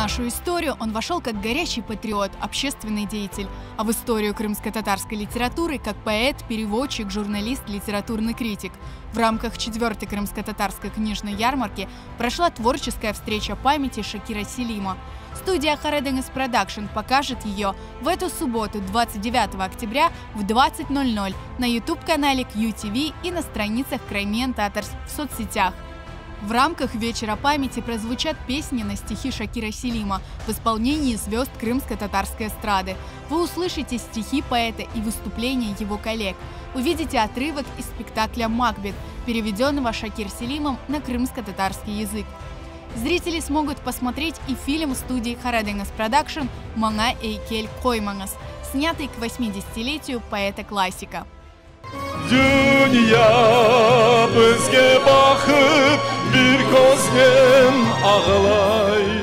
нашу историю он вошел как горячий патриот, общественный деятель, а в историю крымско-татарской литературы как поэт, переводчик, журналист, литературный критик. В рамках 4-й крымско-татарской книжной ярмарки прошла творческая встреча памяти Шакира Селима. Студия Хареденгес Продакшн покажет ее в эту субботу, 29 октября в 20:00 на YouTube-канале QTV и на страницах Crimean Tatars в соцсетях. В рамках вечера памяти прозвучат песни на стихи Шакира Селима в исполнении звезд крымско-татарской эстрады. Вы услышите стихи поэта и выступления его коллег. Увидите отрывок из спектакля «Макбет», переведенного Шакир Селимом на крымско-татарский язык. Зрители смогут посмотреть и фильм студии Хареденгес Продакшн «Маңа эйкель коймаңыз», снятый к 80-летию поэта-классика. Dünya bizge bakıp bir gözden ağlay.